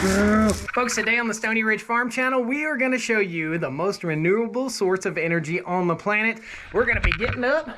Folks, today on the Stoney Ridge Farm Channel, we are going to show you the most renewable source of energy on the planet. We're going to be getting up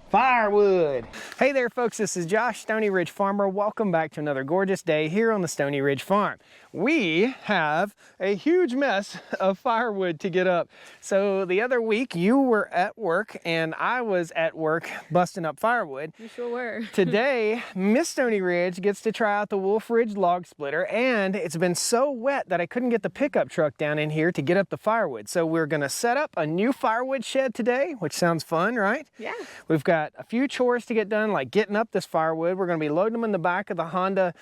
firewood. Hey there folks, this is Josh, Stoney Ridge Farmer. Welcome back to another gorgeous day here on the Stoney Ridge Farm. We have a huge mess of firewood to get up. So the other week you were at work and I was at work busting up firewood. You sure were. Today, Miss Stoney Ridge gets to try out the Wolf Ridge log splitter, and it's been so wet that I couldn't get the pickup truck down in here to get up the firewood. So we're gonna set up a new firewood shed today, which sounds fun, right? Yeah. We've got a few chores to get done, like getting up this firewood. We're gonna be loading them in the back of the Honda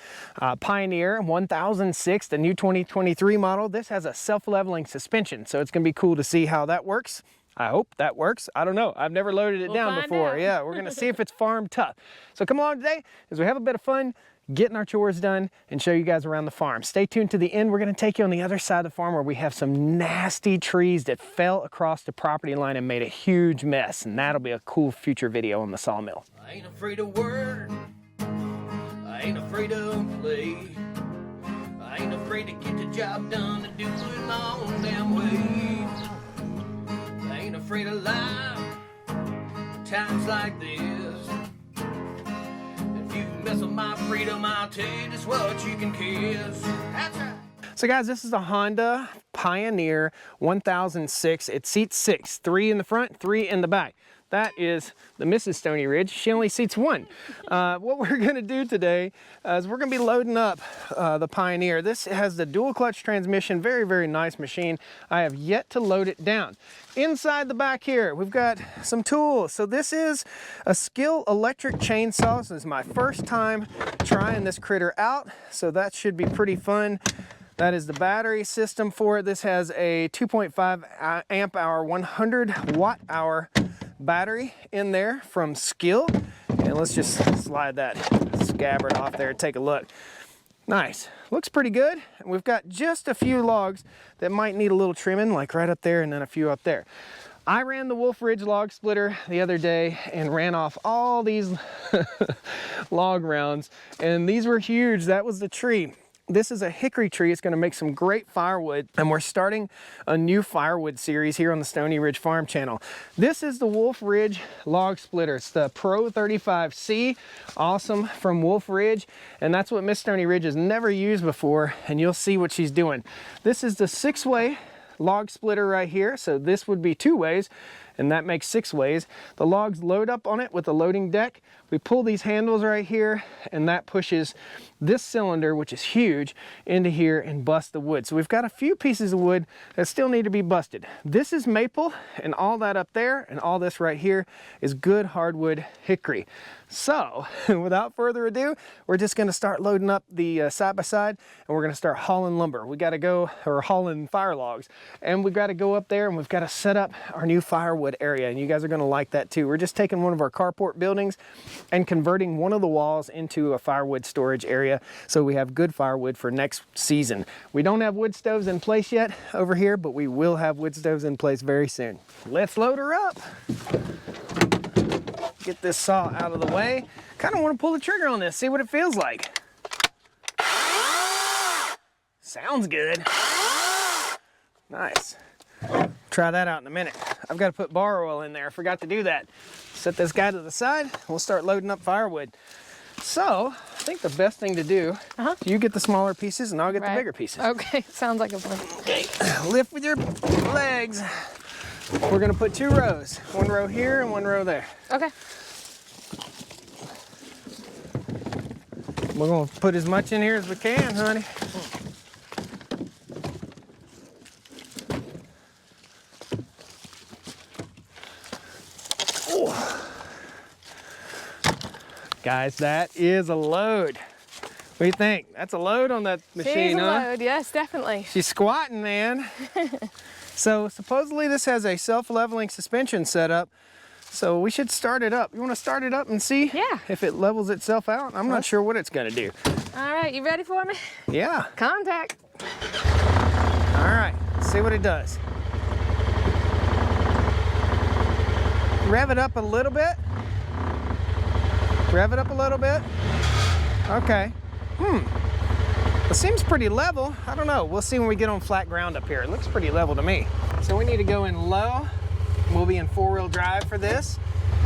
Pioneer 1006, the new 2023 model. This has a self-leveling suspension, so it's gonna be cool to see how that works. I hope that works. I don't know. I've never loaded it down before. Yeah, we're gonna see if it's farm tough. So come along today as we have a bit of fun getting our chores done and show you guys around the farm. Stay tuned to the end. We're gonna take you on the other side of the farm where we have some nasty trees that fell across the property line and made a huge mess. And that'll be a cool future video on the sawmill. I ain't afraid of work. I ain't afraid of play. I ain't afraid to get the job done and do it my own damn way. I ain't afraid of life. Times like this. If you mess with my freedom, I'll tell you just what you can kiss. That's right. So guys, this is a Honda Pioneer 1006. It seats 6, 3 in the front, 3 in the back. That is the Mrs. Stoney Ridge. She only seats 1. What we're gonna do today is we're gonna be loading up the Pioneer. This has the dual clutch transmission, very, very nice machine. I have yet to load it down. Inside the back here, we've got some tools. So this is a Skill electric chainsaw. This is my first time trying this critter out, so that should be pretty fun. That is the battery system for it. This has a 2.5 amp hour, 100 watt hour battery in there from Skill. And let's just slide that scabbard off there and take a look. Nice, looks pretty good. We've got just a few logs that might need a little trimming, like right up there and then a few up there. I ran the Wolf Ridge log splitter the other day and ran off all these log rounds, and these were huge. That was the tree. This is a hickory tree. It's gonna make some great firewood, and we're starting a new firewood series here on the Stoney Ridge Farm Channel. This is the Wolf Ridge log splitter. It's the Pro 35C, awesome, from Wolf Ridge, and that's what Miss Stoney Ridge has never used before, and you'll see what she's doing. This is the 6-way log splitter right here, so this would be 2 ways, and that makes 6 ways. The logs load up on it with a loading deck. We pull these handles right here, and that pushes this cylinder, which is huge, into here and bust the wood. So we've got a few pieces of wood that still need to be busted. This is maple, and all that up there and all this right here is good hardwood hickory. So without further ado, we're just gonna start loading up the side by side, and we're gonna start hauling lumber. We gotta go, or hauling fire logs, and we've gotta go up there and we've gotta set up our new firewood area, and you guys are gonna like that too. We're just taking one of our carport buildings and converting one of the walls into a firewood storage area so we have good firewood for next season. We don't have wood stoves in place yet over here, but we will have wood stoves in place very soon. Let's load her up. Get this saw out of the way. Kind of want to pull the trigger on this, see what it feels like. Sounds good. Nice. Try that out in a minute. I've got to put bar oil in there. I forgot to do that. Set this guy to the side. We'll start loading up firewood. So, I think the best thing to do, you get the smaller pieces and I'll get the bigger pieces. Okay, sounds like a plan. Okay, lift with your legs. We're gonna put 2 rows. 1 row here and 1 row there. Okay. We're gonna put as much in here as we can, honey. Guys, that is a load. What do you think? That's a load on that machine, huh? She's a load, yes, definitely. She's squatting, man. So supposedly this has a self-leveling suspension setup. So we should start it up. You want to start it up and see if it levels itself out? I'm not sure what it's going to do. All right, you ready for me? Yeah. Contact. All right, let's see what it does. Rev it up a little bit. Rev it up a little bit. Okay. It seems pretty level. I don't know. We'll see when we get on flat ground up here. It looks pretty level to me. So we need to go in low. We'll be in 4-wheel drive for this.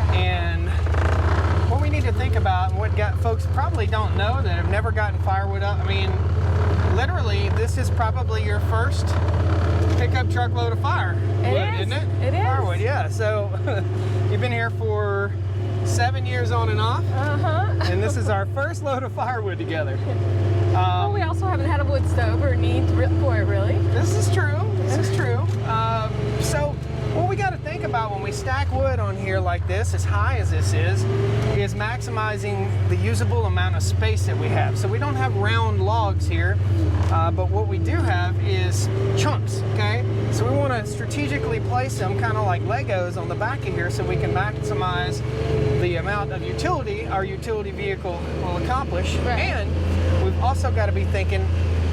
And what we need to think about, and what folks probably don't know that have never gotten firewood up, I mean, literally, this is probably your first pickup truckload of firewood, isn't it? It is. Firewood, yeah. So you've been here for 7 years on and off. And this is our first load of firewood together. Well, we also haven't had a wood stove or need for it, really. This is true. This is true. So what we got to think about when we stack wood on here like this, as high as this is maximizing the usable amount of space that we have. So we don't have round logs here, but what we do have is chunks, okay? So we want to strategically place them kind of like Legos on the back of here so we can maximize the amount of utility our utility vehicle will accomplish. Right. And we've also got to be thinking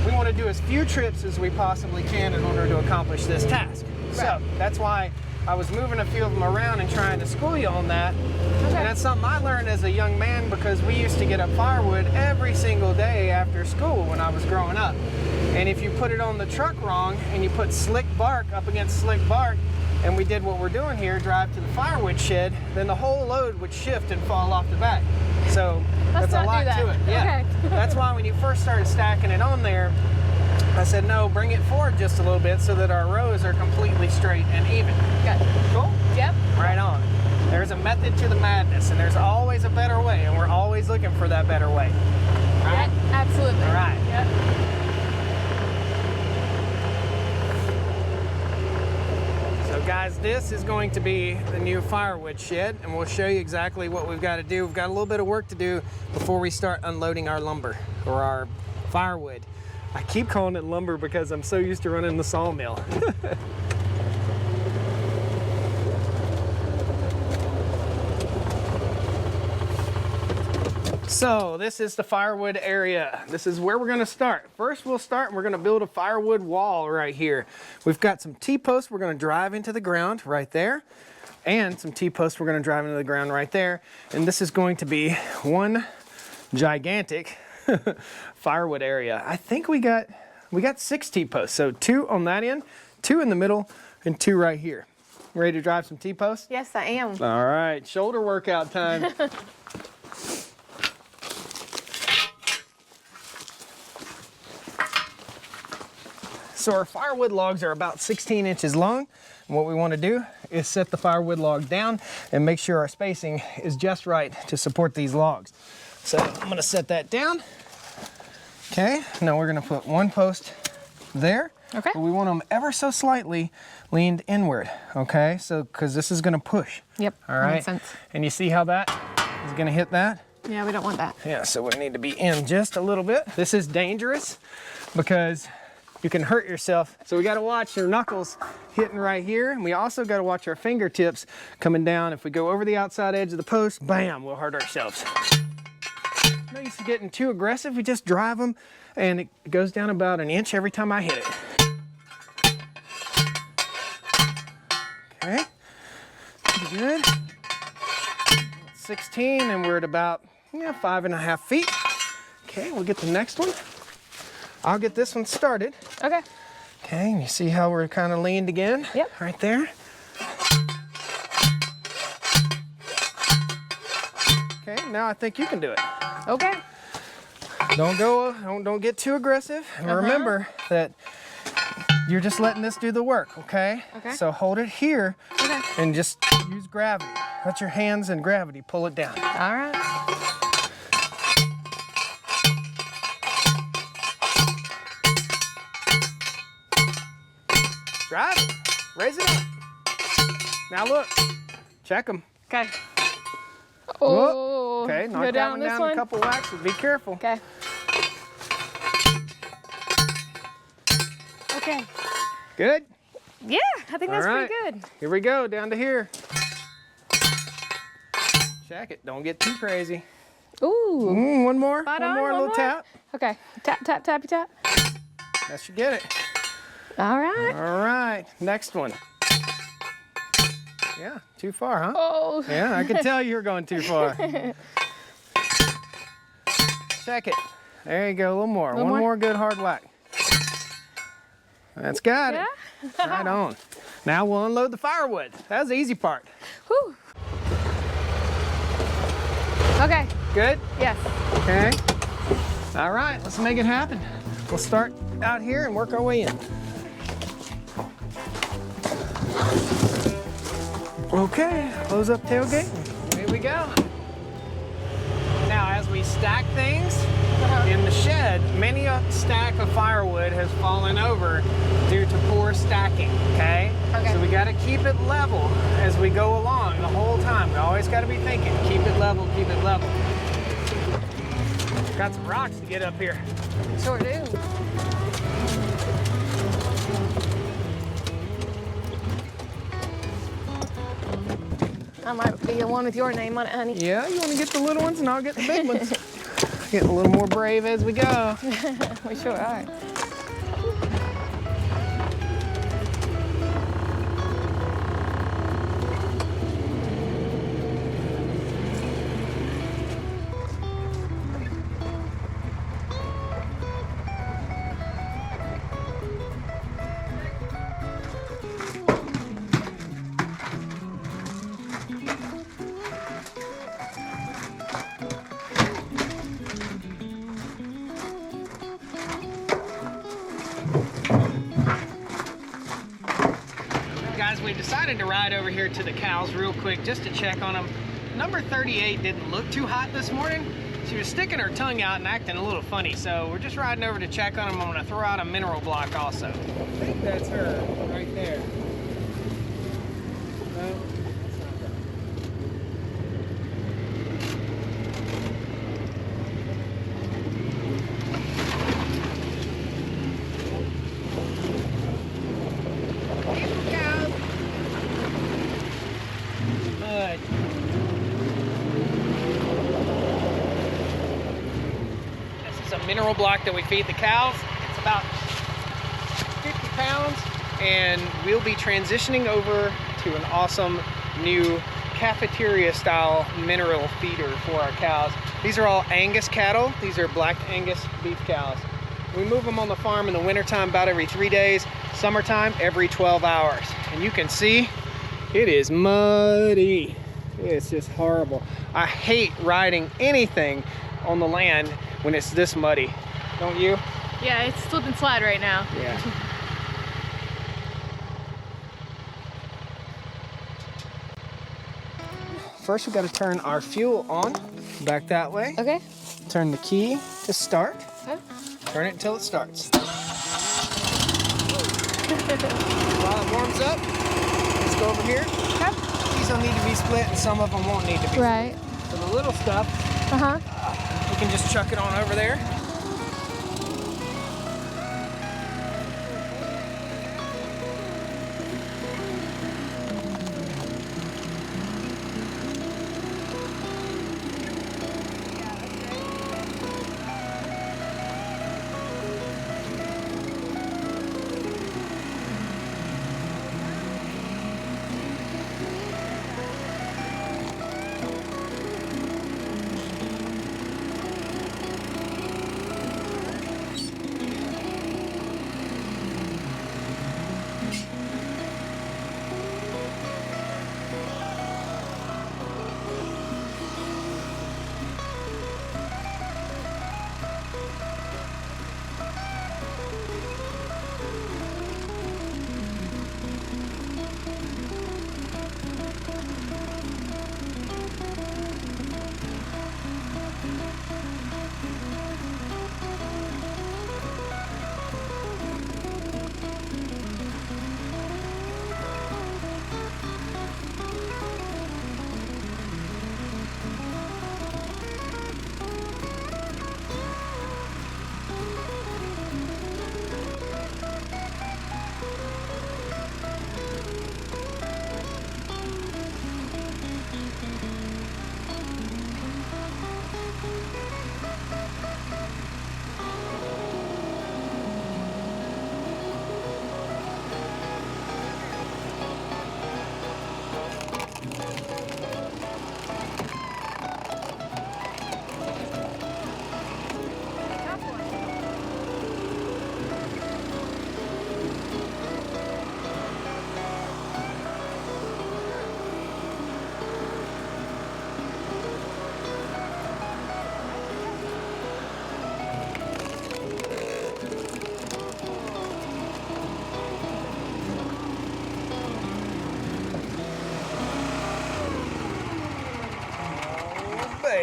we want to do as few trips as we possibly can in order to accomplish this task. So that's why I was moving a few of them around and trying to school you on that. And that's something I learned as a young man because we used to get up firewood every single day after school when I was growing up. And if you put it on the truck wrong and you put slick bark up against slick bark, and we did what we're doing here, drive to the firewood shed, then the whole load would shift and fall off the back. So that's a lot to it. Yeah. Okay. That's why when you first started stacking it on there, I said, no, bring it forward just a little bit so that our rows are completely straight and even. Gotcha. Cool? Yep. Right on. There's a method to the madness, and there's always a better way, and we're always looking for that better way. Right? Yeah, absolutely. All right. Yep. So guys, this is going to be the new firewood shed, and we'll show you exactly what we've got to do. We've got a little bit of work to do before we start unloading our lumber or our firewood. I keep calling it lumber because I'm so used to running the sawmill. So this is the firewood area. This is where we're going to start. First we'll start and we're going to build a firewood wall right here. We've got some T-posts we're going to drive into the ground right there, and some T-posts we're going to drive into the ground right there. And this is going to be one gigantic firewood area. I think we got 6 T-posts. So 2 on that end, 2 in the middle, and 2 right here. Ready to drive some T-posts? Yes, I am. All right, shoulder workout time. So our firewood logs are about 16 inches long. And what we want to do is set the firewood log down and make sure our spacing is just right to support these logs. So I'm going to set that down. Okay, now we're going to put one post there. Okay. But we want them ever so slightly leaned inward, okay? So, because this is going to push. Yep. All right. Makes sense. And you see how that is going to hit that? Yeah, we don't want that. Yeah, so we need to be in just a little bit. This is dangerous because you can hurt yourself. So we got to watch your knuckles hitting right here. And we also got to watch our fingertips coming down. If we go over the outside edge of the post, bam, we'll hurt ourselves. No use of getting too aggressive. We just drive them and it goes down about an inch every time I hit it. Okay, good. 16 and we're at about 5.5 feet. Okay, we'll get the next one. I'll get this one started. Okay. Okay, and you see how we're kind of leaned again? Yep. Right there. Okay, now I think you can do it. Okay. Don't get too aggressive. And remember that you're just letting this do the work, okay? Okay. So hold it here Okay. and just use gravity. Let your hands and gravity pull it down. All right. Drive it. Raise it up. Now look. Check them. Okay. Oh. Okay, knock Go that down one this down one. a couple whacks, but be careful. Okay. Okay. Good? Yeah, I think that's All right. pretty good. Here we go, down to here. Check it. Don't get too crazy. Ooh. One more. Spot One on, more. A one little more. tap. Okay. Tap, tap, tappy, tap. That should get it. All right. All right. Next one. Yeah, too far, huh? Oh. Yeah, I could tell you were going too far. Check it. There you go, a little more. Little One more? more good hard whack. That's got Yeah? it. Right on. Now we'll unload the firewood. That was the easy part. Whew. Okay. Good? Yes. Okay. All right, let's make it happen. We'll start out here and work our way in. Okay, close up tailgate. Here we go. Now, as we stack things in the shed, many a stack of firewood has fallen over due to poor stacking, okay? Okay. So we gotta keep it level as we go along the whole time. We always gotta be thinking, keep it level, keep it level. Got some rocks to get up here. Sure do. I might be the one with your name on it, honey. Yeah, you wanna get the little ones and I'll get the big ones. Getting a little more brave as we go. We sure are. Guys, we decided to ride over here to the cows real quick just to check on them. Number 38 didn't look too hot this morning. She was sticking her tongue out and acting a little funny, so we're just riding over to check on them. I'm gonna throw out a mineral block also. I think that's her right there. No, that's not her. Mud. This is a mineral block that we feed the cows. It's about 50 pounds, and we'll be transitioning over to an awesome new cafeteria style mineral feeder for our cows. These are all Angus cattle. These are black Angus beef cows. We move them on the farm in the wintertime about every 3 days, summertime every 12 hours. And you can see it is muddy. It's just horrible. I hate riding anything on the land when it's this muddy. Don't you? Yeah, it's slip and slide right now. Yeah. First, we got to turn our fuel on. Back that way. Okay. Turn the key to start. Okay. Turn it until it starts. While it warms up, let's go over here. Okay. These will need to be split and some of them won't need to be Right. split. So the little stuff, Uh-huh. we can just chuck it on over there.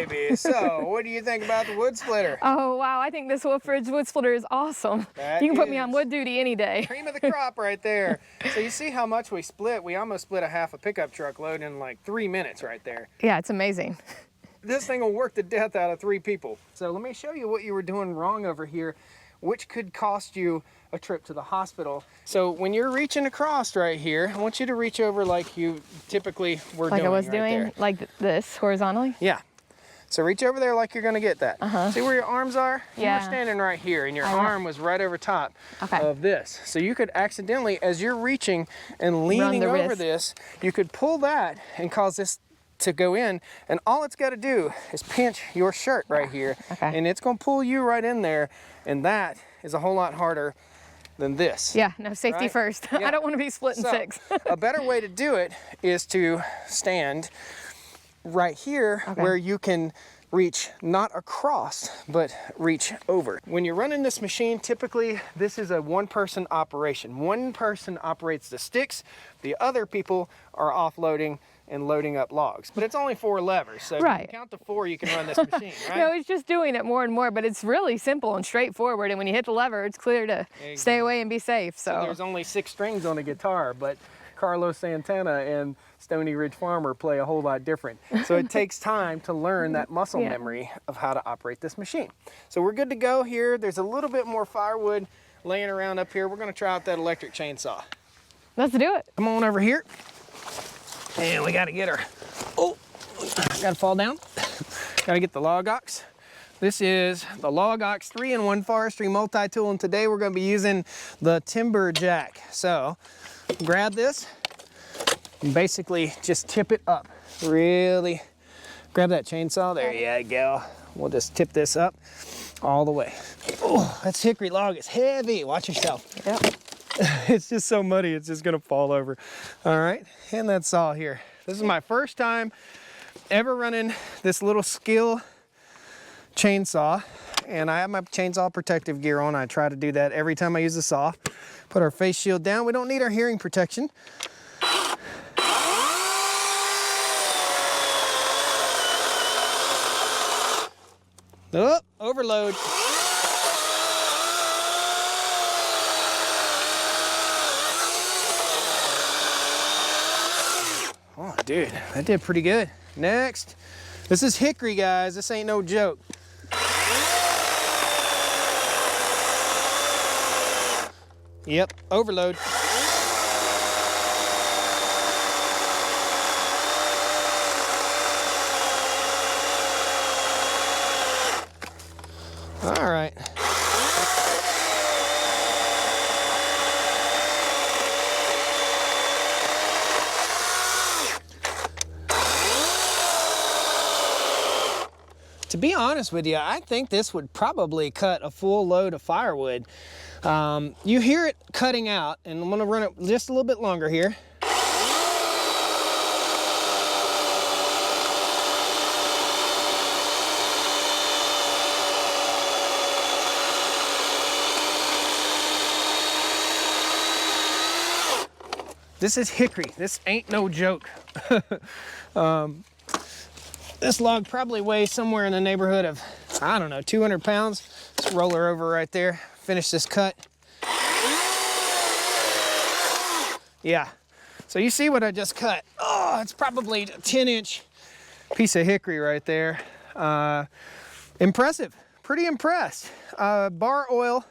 baby. So, what do you think about the wood splitter? Oh, wow. I think this Woodfridge wood splitter is awesome. That You can put me is on wood duty any day. cream of the crop right there. So you see how much we split? We almost split a half a pickup truck load in like 3 minutes right there. Yeah, it's amazing. This thing will work the death out of 3 people. So let me show you what you were doing wrong over here, which could cost you a trip to the hospital. So when you're reaching across right here, I want you to reach over like you typically were Like doing I was right doing, there. like this, horizontally. Yeah. So reach over there like you're gonna get that. See where your arms are? You Yeah. were standing right here and your arm was right over top Okay. of this. So you could accidentally, as you're reaching and leaning the over wrist. this, you could pull that and cause this to go in, and all it's got to do is pinch your shirt right here, Okay. and it's going to pull you right in there, and that is a whole lot harder than this. Yeah, no, safety Right? first. Yeah. I don't want to be split in So, 6. a better way to do it is to stand right here where you can reach not across, but reach over. When you're running this machine, typically this is a one-person operation. One person operates the sticks, the other people are offloading and loading up logs. But it's only 4 levers, so if you Right. can count to 4, you can run this machine, right? No, it's just doing it more and more, but it's really simple and straightforward. And when you hit the lever, it's clear to stay away and be safe. So, There's only 6 strings on a guitar, but Carlos Santana and Stoney Ridge Farmer play a whole lot different. So it takes time to learn that muscle Yeah. memory of how to operate this machine. So we're good to go here. There's a little bit more firewood laying around up here. We're gonna try out that electric chainsaw. let's do it. Come on over here. And we gotta get her. Oh, gotta fall down. Gotta get the log ox. This is the Log Ox 3-in-1 forestry multi-tool, and today we're gonna be using the timber jack. So grab this and basically just tip it up. Really grab that chainsaw. There you go. We'll just tip this up all the way. Oh, that's hickory log. It's heavy. Watch yourself. Yep. It's just so muddy, it's just gonna fall over. All right, and that saw here. This is my first time ever running this little skill chainsaw, and I have my chainsaw protective gear on. I try to do that every time I use the saw. Put our face shield down. We don't need our hearing protection. Oh, overload. Oh, dude, that did pretty good. Next, this is hickory, guys. This ain't no joke. Yep, overload. All right. To be honest with you, I think this would probably cut a full load of firewood. You hear it cutting out, and I'm gonna run it just a little bit longer here. This is hickory. This ain't no joke. This log probably weighs somewhere in the neighborhood of, I don't know, 200 pounds. Let's roll her over right there. Finish this cut. Yeah. So you see what I just cut. Oh, it's probably a 10-inch piece of hickory right there. Impressive. Pretty impressed. Bar oil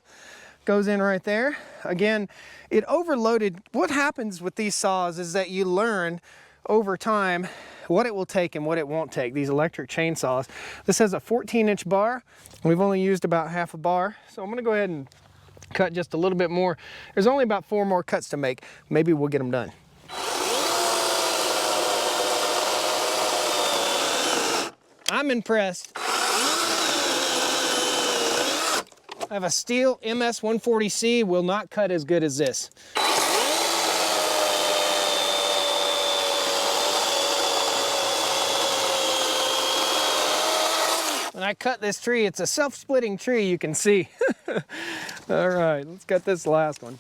goes in right there. Again, it overloaded. What happens with these saws is that you learn over time what it will take and what it won't take, these electric chainsaws. This has a 14-inch bar. We've only used about half a bar, so I'm gonna go ahead and cut just a little bit more. There's only about 4 more cuts to make. Maybe we'll get them done. I'm impressed. I have a steel MS 140C, will not cut as good as this. When I cut this tree, it's a self-splitting tree, you can see. All right, let's cut this last one.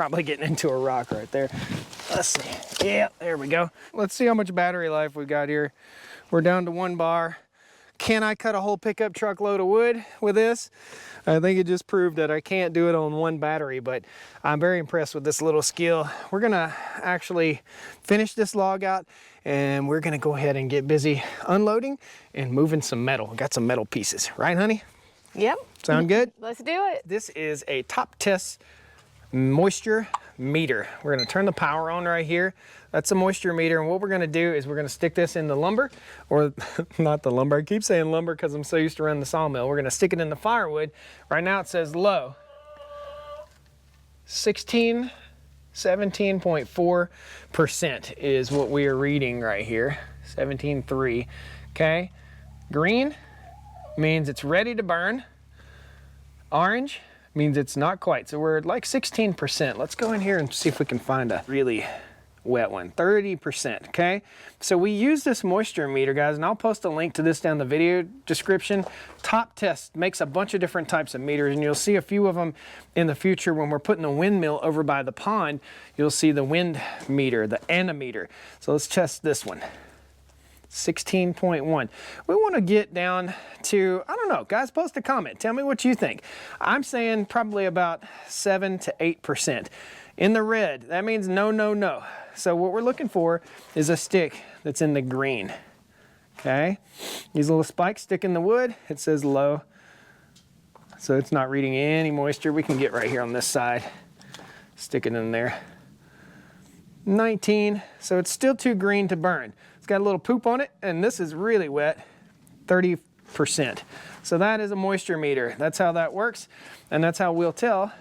probably getting into a rock right there. Let's see. Yeah, there we go. Let's see how much battery life we got here. We're down to 1 bar. Can I cut a whole pickup truck load of wood with this? I think it just proved that I can't do it on 1 battery, but I'm very impressed with this little skill. We're gonna actually finish this log out, and we're gonna go ahead and get busy unloading and moving some metal. Got some metal pieces, right, honey? Yep. Sound good? Let's do it. This is a top test moisture meter. We're gonna turn the power on right here. That's a moisture meter, and what we're gonna do is we're gonna stick this in the lumber, or not the lumber, I keep saying lumber because I'm so used to running the sawmill. We're gonna stick it in the firewood. Right now it says low. 17.4% is what we are reading right here. 17.3, okay? Green means it's ready to burn. Orange means it's not quite. So we're at like 16%. Let's go in here and see if we can find a really wet one. 30%, okay? So we use this moisture meter, guys, and I'll post a link to this down the video description. Top Test makes a bunch of different types of meters, and you'll see a few of them in the future when we're putting a windmill over by the pond. You'll see the wind meter, the anemometer. So let's test this one. 16.1. We want to get down to, I don't know, guys, post a comment. Tell me what you think. I'm saying probably about 7 to 8%. In the red, that means no, no, no. So what we're looking for is a stick that's in the green. Okay? These little spikes stick in the wood. It says low. So it's not reading any moisture. We can get right here on this side. Stick it in there. 19. So it's still too green to burn. It's got a little poop on it, and this is really wet, 30%. So that is a moisture meter. That's how that works, and that's how we'll tell.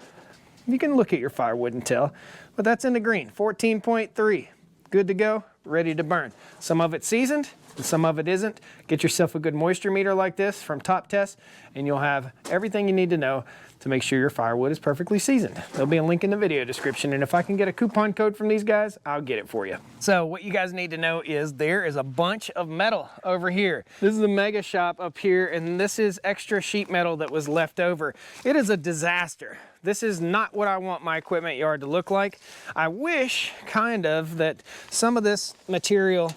You can look at your firewood and tell, but that's in the green, 14.3. Good to go, ready to burn. Some of it's seasoned, and some of it isn't. Get yourself a good moisture meter like this from Top Test, and you'll have everything you need to know to make sure your firewood is perfectly seasoned. There'll be a link in the video description, and if I can get a coupon code from these guys, I'll get it for you. So what you guys need to know is there is a bunch of metal over here. This is the mega shop up here, and this is extra sheet metal that was left over. It is a disaster. This is not what I want my equipment yard to look like. I wish, kind of, that some of this material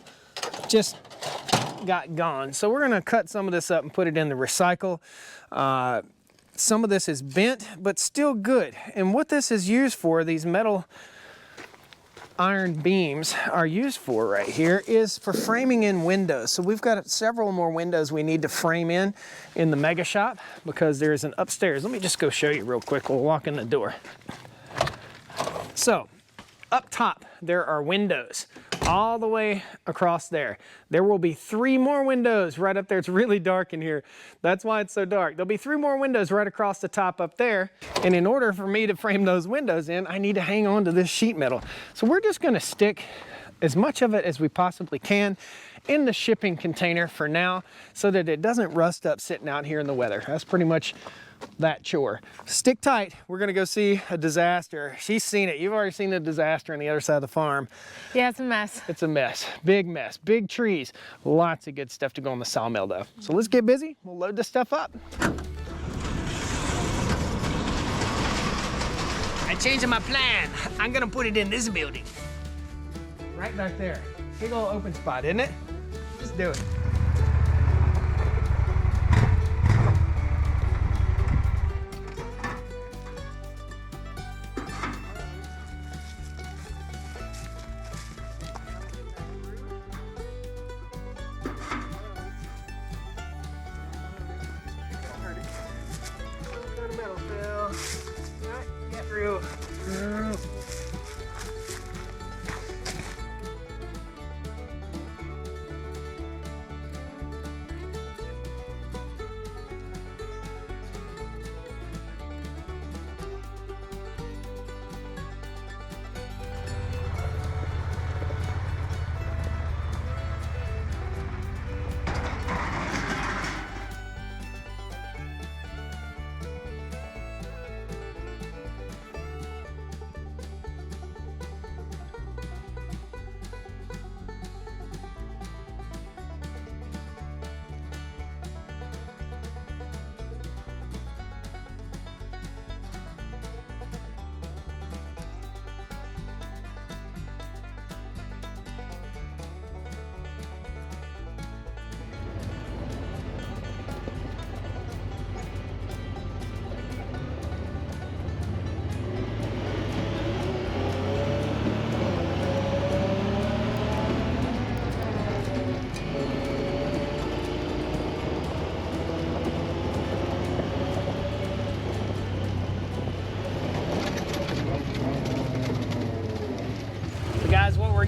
just got gone. So we're gonna cut some of this up and put it in the recycle. Some of this is bent, but still good. And what this is used for, these metal iron beams are used for right here, is for framing in windows. So we've got several more windows we need to frame in the mega shop because there's an upstairs. Let me just go show you real quick. We'll walk in the door. So up top, there are windows all the way across there. There will be 3 more windows right up there. It's really dark in here. That's why it's so dark. There'll be 3 more windows right across the top up there. And in order for me to frame those windows in, I need to hang on to this sheet metal. So we're just gonna stick as much of it as we possibly can in the shipping container for now so that it doesn't rust up sitting out here in the weather. That's pretty much that chore. Stick tight. We're gonna go see a disaster. She's seen it. You've already seen the disaster on the other side of the farm. Yeah, it's a mess. It's a mess. Big mess. Big trees. Lots of good stuff to go in the sawmill though. So let's get busy. We'll load this stuff up. I'm changing my plan. I'm gonna put it in this building. Right back there. Big old open spot, isn't it? Just do it.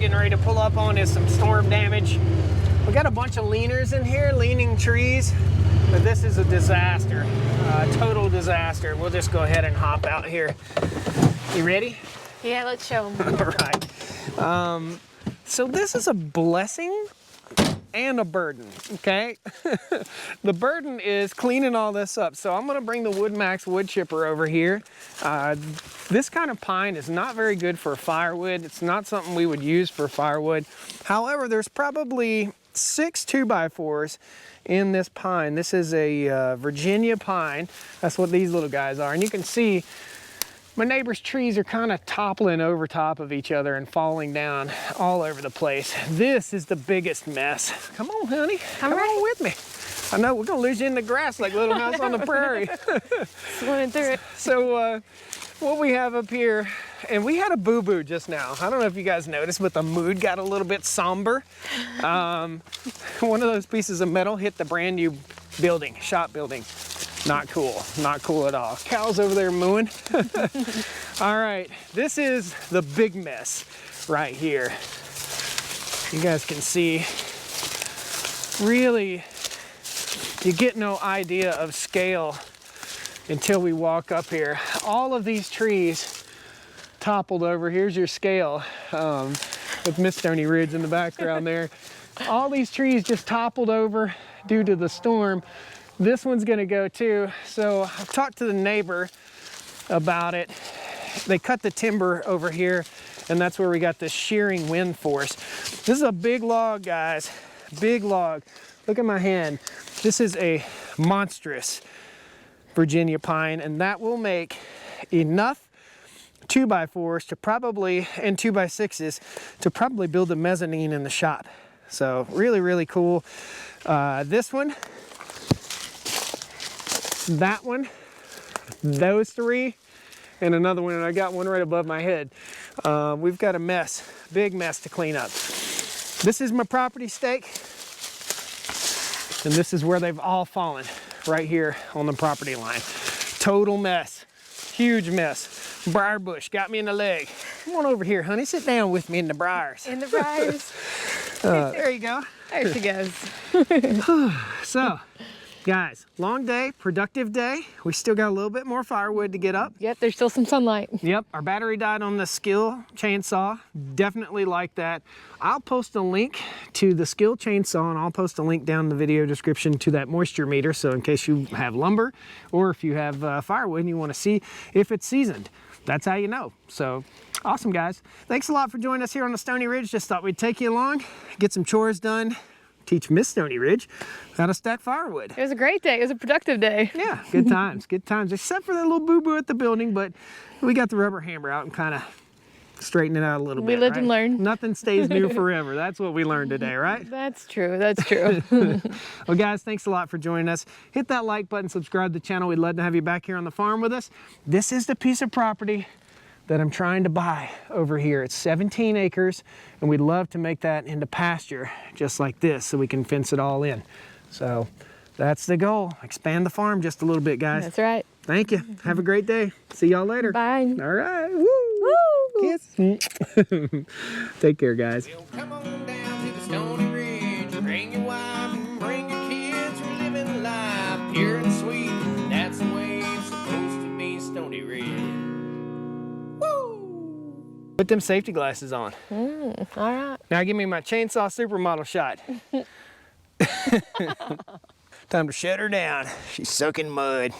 getting ready to pull up on is some storm damage. We got a bunch of leaners in here, leaning trees, but this is a disaster, total disaster. We'll just go ahead and hop out here. You ready? Yeah, let's show them. All right. So this is a blessing and a burden, okay? The burden is cleaning all this up. So I'm gonna bring the WoodMax wood chipper over here. This kind of pine is not very good for firewood. It's not something we would use for firewood. However, there's probably 6 2x4s in this pine. This is a Virginia pine. That's what these little guys are. And you can see my neighbor's trees are kind of toppling over top of each other and falling down all over the place. This is the biggest mess. Come on, honey. Come on with me. I know, we're gonna lose you in the grass like Little House on the Prairie. Swimming through it. So what we have up here, and we had a boo-boo just now. I don't know if you guys noticed, but the mood got a little bit somber. One of those pieces of metal hit the brand new building, shop building. Not cool, not cool at all. Cows over there mooing. All right, this is the big mess right here. You guys can see, really, you get no idea of scale until we walk up here. All of these trees toppled over. Here's your scale with Miss Stoney Ridge in the background there. All these trees just toppled over due to the storm. This one's gonna go too. So I've talked to the neighbor about it. They cut the timber over here, and that's where we got this shearing wind force. This is a big log, guys, big log. Look at my hand. This is a monstrous Virginia pine, and that will make enough 2x4s to probably, and 2x6s, to probably build a mezzanine in the shop. So really, really cool. This one, that one, those 3, and another one, and I got one right above my head. We've got a mess, big mess to clean up. This is my property stake, and this is where they've all fallen, right here on the property line. Total mess, huge mess. Briar bush got me in the leg. Come on over here, honey, sit down with me in the briars. In the briars. There you go. There she goes. So, guys, long day, productive day. We still got a little bit more firewood to get up. Yep, there's still some sunlight. Yep, our battery died on the Skill chainsaw. Definitely like that. I'll post a link to the Skill chainsaw, and I'll post a link down in the video description to that moisture meter. So in case you have lumber, or if you have firewood and you want to see if it's seasoned, that's how you know. So awesome, guys. Thanks a lot for joining us here on the Stoney Ridge. Just thought we'd take you along, get some chores done, teach Miss Stoney Ridge how to stack firewood. It was a great day. It was a productive day. Yeah, good times, good times. Except for that little boo-boo at the building, but we got the rubber hammer out and kind of straightened it out a little bit. We lived and learned. Nothing stays new forever. That's what we learned today, right? That's true. That's true. Well, guys, thanks a lot for joining us. Hit that like button, subscribe to the channel. We'd love to have you back here on the farm with us. This is the piece of property that I'm trying to buy over here. It's 17 acres, and we'd love to make that into pasture just like this so we can fence it all in. So that's the goal. Expand the farm just a little bit, guys. That's right. Thank you. Have a great day. See y'all later. Bye. All right. Woo. Woo. Kiss. Take care, guys. Well, come on down to the Stoney Ridge. Bring your wife and bring your kids. We're living life pure and sweet. That's the way it's supposed to be, Stoney Ridge. Woo! Put them safety glasses on. All right. Now give me my chainsaw supermodel shot. Time to shut her down. She's soaking mud.